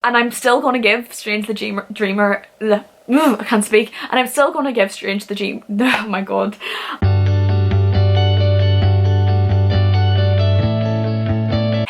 and I'm still going to give Strange the Dreamer I can't speak, and I'm still going to give Strange the Dream oh my god.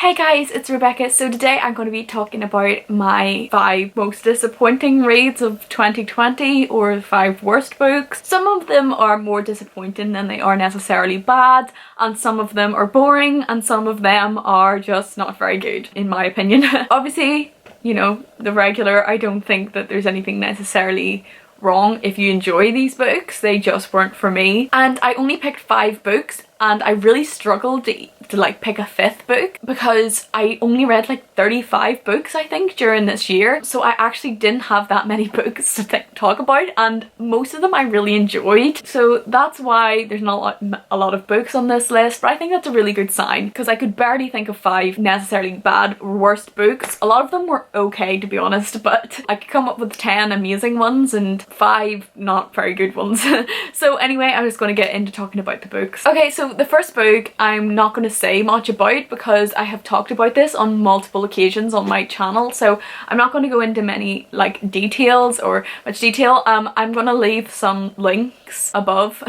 Hey guys, it's Rebecca. So today I'm going to be talking about my 5 most disappointing reads of 2020, or 5 worst books. Some of them are more disappointing than they are necessarily bad, and some of them are boring, and some of them are just not very good in my opinion. Obviously, you know, the regular, I don't think that there's anything necessarily wrong if you enjoy these books. They just weren't for me. And I only picked 5 books, and I really struggled to like pick a 5th book because I only read like 35 books I think during this year, so I actually didn't have that many books to talk about, and most of them I really enjoyed, so that's why there's not a lot of books on this list. But I think that's a really good sign because I could barely think of 5 necessarily bad or worst books. A lot of them were okay, to be honest, but I could come up with 10 amazing ones and 5 not very good ones. So anyway, I'm just going to get into talking about the books. Okay, so the first book I'm not going to say much about because I have talked about this on multiple occasions on my channel, so I'm not going to go into many like details or much detail. I'm going to leave some links above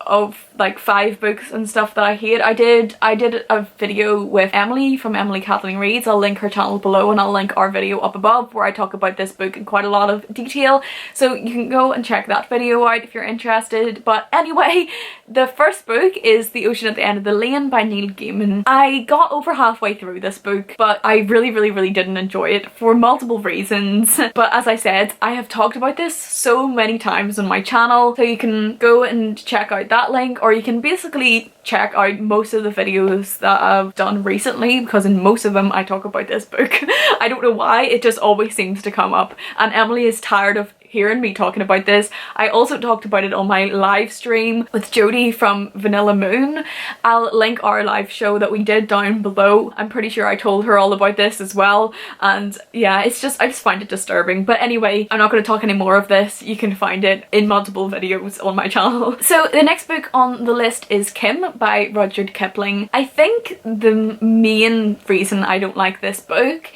of like 5 books and stuff that I hate. I did a video with Emily from Emily Kathleen Reads. I'll link her channel below, and I'll link our video up above where I talk about this book in quite a lot of detail, so you can go and check that video out if you're interested. But anyway, the first book is The Ocean at the End of the Lane by Neil Gaiman. I got over halfway through this book, but I really didn't enjoy it for multiple reasons. But as I said, I have talked about this so many times on my channel, so you can go and check out that link, or you can basically check out most of the videos that I've done recently, because in most of them I talk about this book. I don't know why, it just always seems to come up, and Emily is tired of hearing me talking about this. I also talked about it on my live stream with Jodie from Vanilla Moon. I'll link our live show that we did down below. I'm pretty sure I told her all about this as well, and yeah, I just find it disturbing. But anyway, I'm not going to talk any more of this. You can find it in multiple videos on my channel. So the next book on the list is Kim by Rudyard Kipling. I think the main reason I don't like this book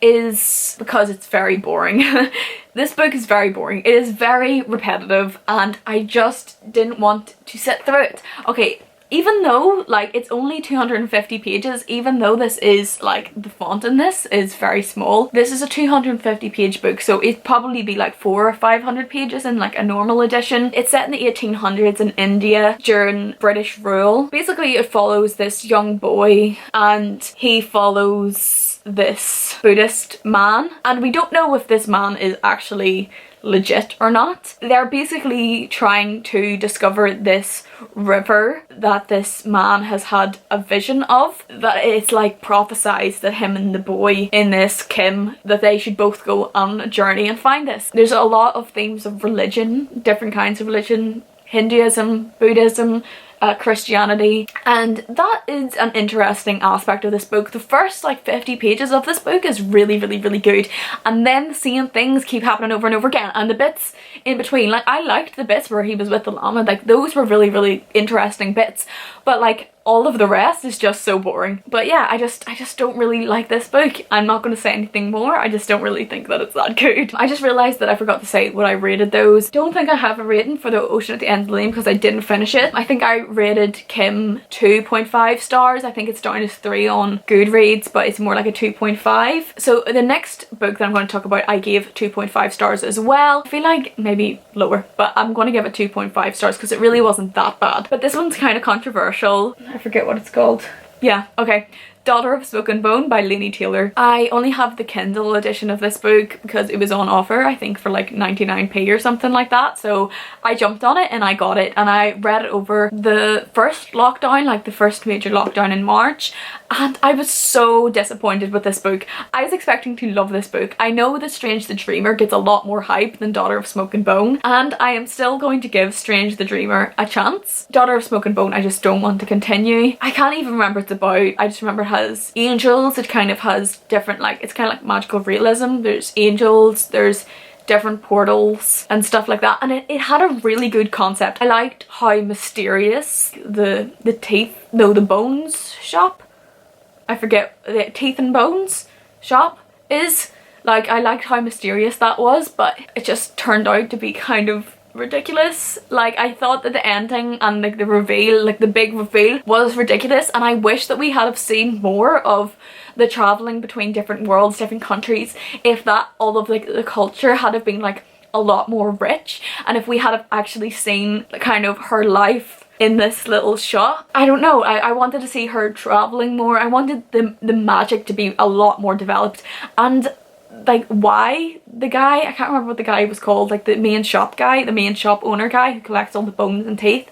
is because it's very boring. This book is very boring. It is very repetitive, and I just didn't want to sit through it. Okay, even though like it's only 250 pages, even though this is like the font in this is very small, this is a 250 page book, so it'd probably be like 400 or 500 pages in like a normal edition. It's set in the 1800s in India during British rule. Basically it follows this young boy, and he follows this Buddhist man, and we don't know if this man is actually legit or not. They're basically trying to discover this river that this man has had a vision of, that it's like prophesized that him and the boy in this, Kim, that they should both go on a journey and find this. There's a lot of themes of religion, different kinds of religion, Hinduism, Buddhism, Christianity, and that is an interesting aspect of this book. The first like 50 pages of this book is really good, and then the same things keep happening over and over again, and the bits in between, like I liked the bits where he was with the llama, like those were really interesting bits, but like all of the rest is just so boring. But yeah, I just don't really like this book. I'm not going to say anything more. I just don't really think that it's that good. I just realized that I forgot to say what I rated those. Don't think I have a rating for The Ocean at the End of the Lane because I didn't finish it. I think I rated Kim 2.5 stars. I think it's down as 3 on Goodreads, but it's more like a 2.5. So the next book that I'm going to talk about, I gave 2.5 stars as well. I feel like maybe lower, but I'm going to give it 2.5 stars because it really wasn't that bad. But this one's kind of controversial. I forget what it's called. Yeah, okay. Daughter of Smoke and Bone by Laini Taylor. I only have the Kindle edition of this book because it was on offer, I think for like 99p or something like that, so I jumped on it and I got it, and I read it over the first lockdown, like the first major lockdown in March, and I was so disappointed with this book. I was expecting to love this book. I know that Strange the Dreamer gets a lot more hype than Daughter of Smoke and Bone, and I am still going to give Strange the Dreamer a chance. Daughter of Smoke and Bone I just don't want to continue. I can't even remember what it's about. I just remember it has angels. It kind of has different, like, it's kind of like magical realism. There's angels, there's different portals and stuff like that, and it had a really good concept. I liked how mysterious the bones shop, I forget, the Teeth and Bones shop is. Like, I liked how mysterious that was, but it just turned out to be kind of ridiculous. Like, I thought that the ending and like the reveal, like the big reveal, was ridiculous, and I wish that we had have seen more of the traveling between different worlds, different countries, if that all of like the culture had have been like a lot more rich, and if we had have actually seen kind of her life in this little shop. I don't know, I wanted to see her traveling more. I wanted the magic to be a lot more developed, and like why the guy, I can't remember what the guy was called, like the main shop guy, the main shop owner guy who collects all the bones and teeth.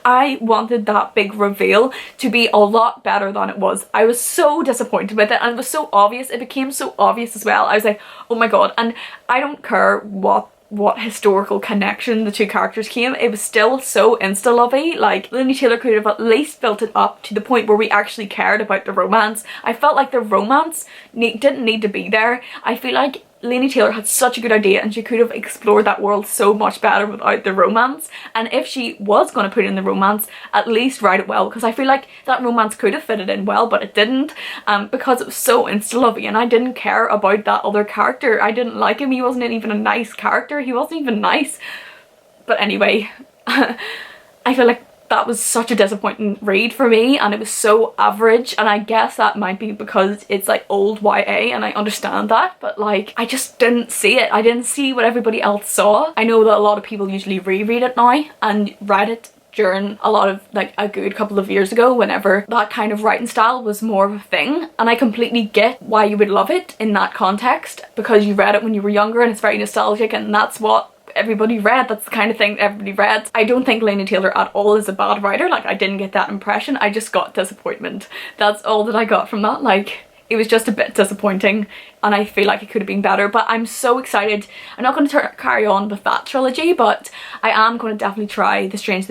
I wanted that big reveal to be a lot better than it was. I was so disappointed with it, and it was so obvious. It became so obvious as well. I was like, oh my god. And I don't care what historical connection the two characters came, it was still so insta-lovey. Like, Laini Taylor could have at least built it up to the point where we actually cared about the romance. I felt like the romance didn't need to be there. I feel like Laini Taylor had such a good idea, and she could have explored that world so much better without the romance. And if she was going to put in the romance, at least write it well, because I feel like that romance could have fitted in well, but it didn't, because it was so insta-lovey, and I didn't care about that other character. I didn't like him. He wasn't even a nice character. He wasn't even nice. But anyway, I feel like that was such a disappointing read for me, and it was so average, and I guess that might be because it's like old YA, and I understand that, but like I just didn't see it. I didn't see what everybody else saw. I know that a lot of people usually reread it now and read it during a lot of like a good couple of years ago, whenever that kind of writing style was more of a thing, and I completely get why you would love it in that context, because you read it when you were younger and it's very nostalgic, and that's what everybody read. That's the kind of thing everybody read. I don't think Laini Taylor at all is a bad writer. Like, I didn't get that impression. I just got disappointment. That's all that I got from that. Like, it was just a bit disappointing, and I feel like it could have been better, but I'm so excited. I'm not going to carry on with that trilogy, but I am going to definitely try the Strange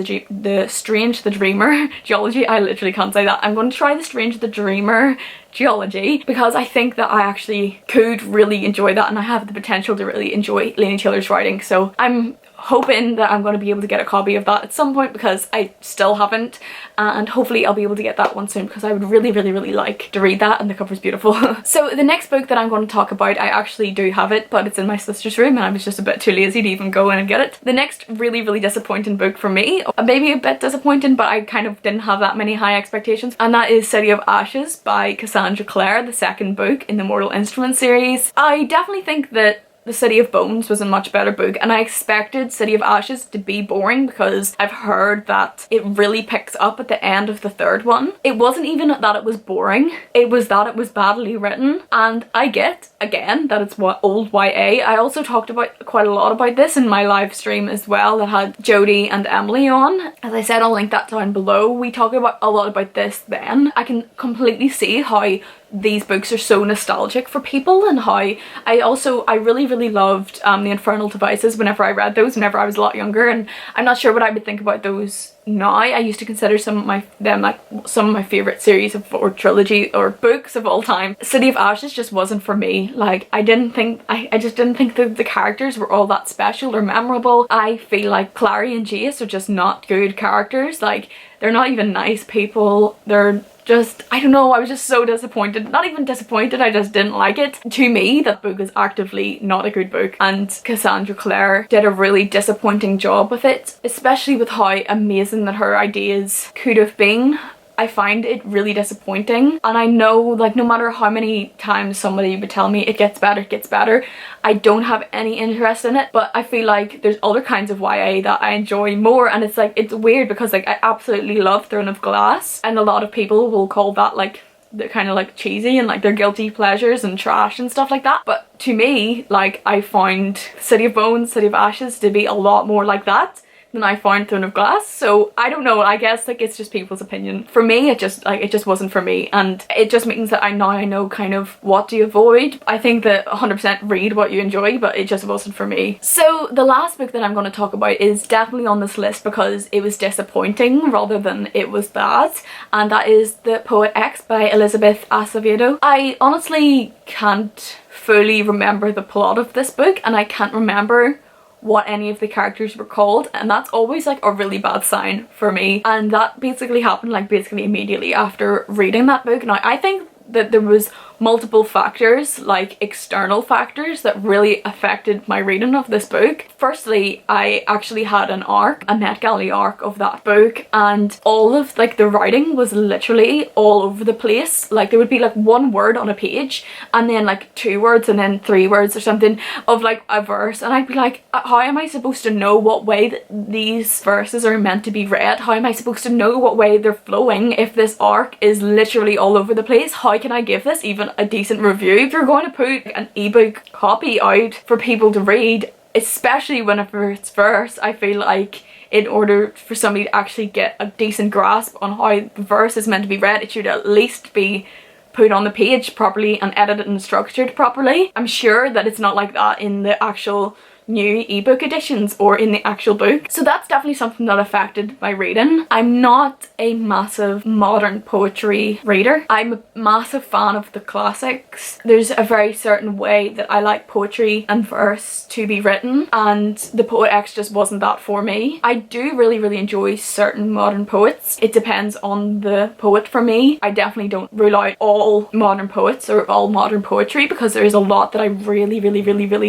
the Dreamer duology. I literally can't say that. I'm going to try the Strange the Dreamer duology, because I think that I actually could really enjoy that, and I have the potential to really enjoy Laini Taylor's writing. So I'm hoping that I'm going to be able to get a copy of that at some point, because I still haven't, and hopefully I'll be able to get that one soon, because I would really like to read that, and the cover's beautiful. So the next book that I'm going to talk about, I actually do have it, but it's in my sister's room, and I was just a bit too lazy to even go in and get it. The next really disappointing book for me, maybe a bit disappointing, but I kind of didn't have that many high expectations, and that is City of Ashes by Cassandra Clare, the second book in the Mortal Instruments series. I definitely think that The City of Bones was a much better book, and I expected City of Ashes to be boring, because I've heard that it really picks up at the end of the third one. It wasn't even that it was boring, it was that it was badly written, and I get, again, that it's what old YA. I also talked about quite a lot about this in my live stream as well that had Jodie and Emily on. As I said, I'll link that down below. We talked about a lot about this then. I can completely see how these books are so nostalgic for people, and how I really loved The Infernal Devices whenever I read those, whenever I was a lot younger, and I'm not sure what I would think about those now. I used to consider some of my favorite series of, or trilogy or books of all time. City of Ashes just wasn't for me. Like, I just didn't think that the characters were all that special or memorable. I feel like Clary and Jace are just not good characters. Like, they're not even nice people. They're just, I don't know, I was just so disappointed. Not even disappointed, I just didn't like it. To me, that book is actively not a good book, and Cassandra Clare did a really disappointing job with it, especially with how amazing that her ideas could have been. I find it really disappointing, and I know, like, no matter how many times somebody would tell me it gets better, I don't have any interest in it. But I feel like there's other kinds of YA that I enjoy more, and it's like, it's weird because like I absolutely love Throne of Glass, and a lot of people will call that like the kind of like cheesy and like their guilty pleasures and trash and stuff like that. But to me, like, I found City of Bones, City of Ashes to be a lot more like that than I found Throne of Glass. So I don't know, I guess like it's just people's opinion. For me, it just wasn't for me, and it just means that I know kind of what to avoid. I think that 100% read what you enjoy, but it just wasn't for me. So the last book that I'm going to talk about is definitely on this list because it was disappointing rather than it was bad, and that is The Poet X by Elizabeth Acevedo. I honestly can't fully remember the plot of this book, and I can't remember what any of the characters were called, and that's always like a really bad sign for me, and that basically happened like basically immediately after reading that book. Now I think that there was multiple factors, like external factors, that really affected my reading of this book. Firstly, I actually had an arc, a NetGalley arc of that book, and all of like the writing was literally all over the place. Like there would be like one word on a page and then like 2 words and then 3 words or something of like a verse, and I'd be like, how am I supposed to know what way that these verses are meant to be read? How am I supposed to know what way they're flowing if this arc is literally all over the place? How can I give this even a decent review? If you're going to put an ebook copy out for people to read, especially whenever it's verse, I feel like in order for somebody to actually get a decent grasp on how the verse is meant to be read, it should at least be put on the page properly and edited and structured properly. I'm sure that it's not like that in the actual new ebook editions or in the actual book. So that's definitely something that affected my reading. I'm not a massive modern poetry reader. I'm a massive fan of the classics. There's a very certain way that I like poetry and verse to be written, and the Poet X just wasn't that for me. I do really enjoy certain modern poets. It depends on the poet for me. I definitely don't rule out all modern poets or all modern poetry, because there is a lot that I really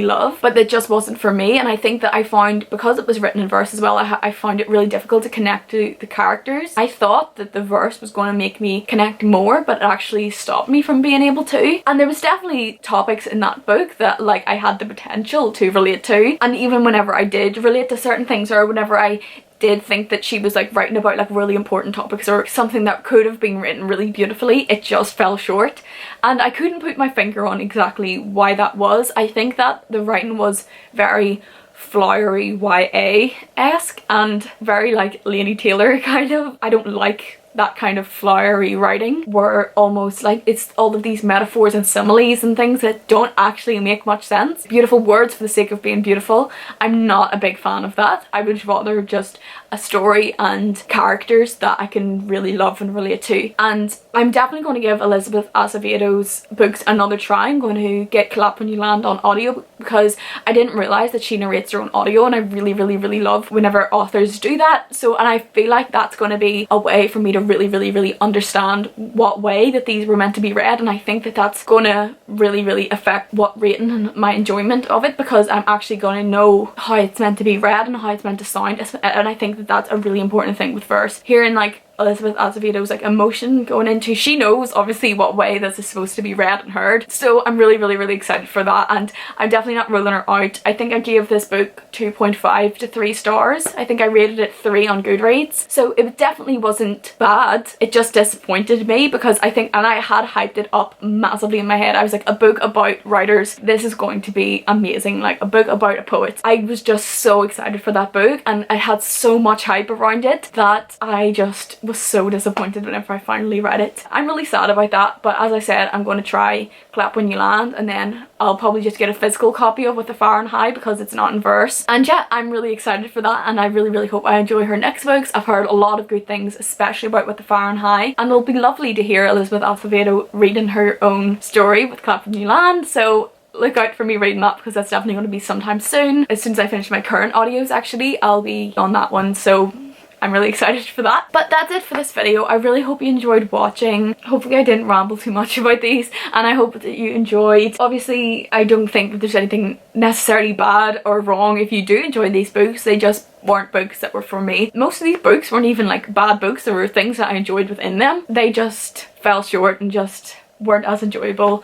love, but that just wasn't for me. And I think that I found, because it was written in verse as well, I found it really difficult to connect to the characters. I thought that the verse was going to make me connect more, but it actually stopped me from being able to. And there was definitely topics in that book that like I had the potential to relate to, and even whenever I did relate to certain things, or whenever I did think that she was like writing about like really important topics or something that could have been written really beautifully, it just fell short. And I couldn't put my finger on exactly why that was. I think that the writing was very flowery YA-esque and very like Laini Taylor kind of. I don't like that kind of flowery writing where almost like it's all of these metaphors and similes and things that don't actually make much sense. Beautiful words for the sake of being beautiful. I'm not a big fan of that. I would rather just a story and characters that I can really love and relate to. And I'm definitely going to give Elizabeth Acevedo's books another try. I'm going to get Clap When You Land on audio, because I didn't realise that she narrates her own audio, and I really love whenever authors do that. So, and I feel like that's going to be a way for me to really understand what way that these were meant to be read, and I think that that's going to really affect what rating and my enjoyment of it, because I'm actually going to know how it's meant to be read and how it's meant to sound. And I think that that's a really important thing with verse. Hearing like Elizabeth Acevedo's like emotion going into, she knows obviously what way this is supposed to be read and heard. So I'm really excited for that, and I'm definitely not ruling her out. I think I gave this book 2.5 to 3 stars. I think I rated it 3 on Goodreads. So it definitely wasn't bad. It just disappointed me, because I think, and I had hyped it up massively in my head. I was like, a book about writers, this is going to be amazing, like a book about a poet. I was just so excited for that book, and I had so much hype around it that I just was so disappointed whenever I finally read it. I'm really sad about that, but as I said, I'm going to try Clap When You Land, and then I'll probably just get a physical copy of With the Fire on High, because it's not in verse. And yeah, I'm really excited for that, and I really hope I enjoy her next books. I've heard a lot of good things, especially about With the Fire on High, and it'll be lovely to hear Elizabeth Acevedo reading her own story with Clap When You Land. So look out for me reading that, because that's definitely going to be sometime soon. As soon as I finish my current audios, actually, I'll be on that one. So I'm really excited for that. But that's it for this video. I really hope you enjoyed watching. Hopefully I didn't ramble too much about these, and I hope that you enjoyed. Obviously, I don't think that there's anything necessarily bad or wrong if you do enjoy these books. They just weren't books that were for me. Most of these books weren't even like bad books. There were things that I enjoyed within them. They just fell short and just weren't as enjoyable.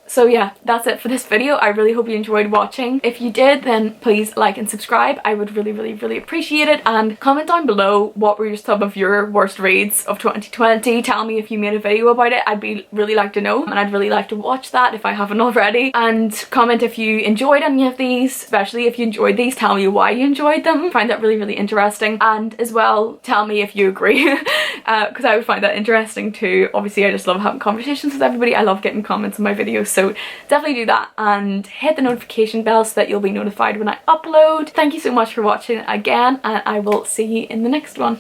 So yeah, that's it for this video. I really hope you enjoyed watching. If you did, then please like and subscribe. I would really appreciate it. And comment down below what were some of your worst reads of 2020. Tell me if you made a video about it. I'd really like to know, and I'd really like to watch that if I haven't already. And comment if you enjoyed any of these, especially if you enjoyed these. Tell me why you enjoyed them. I find that really interesting. And as well, tell me if you agree, because I would find that interesting too. Obviously, I just love having conversations with everybody. I love getting comments on my videos. So definitely do that, and hit the notification bell so that you'll be notified when I upload. Thank you so much for watching again, and I will see you in the next one.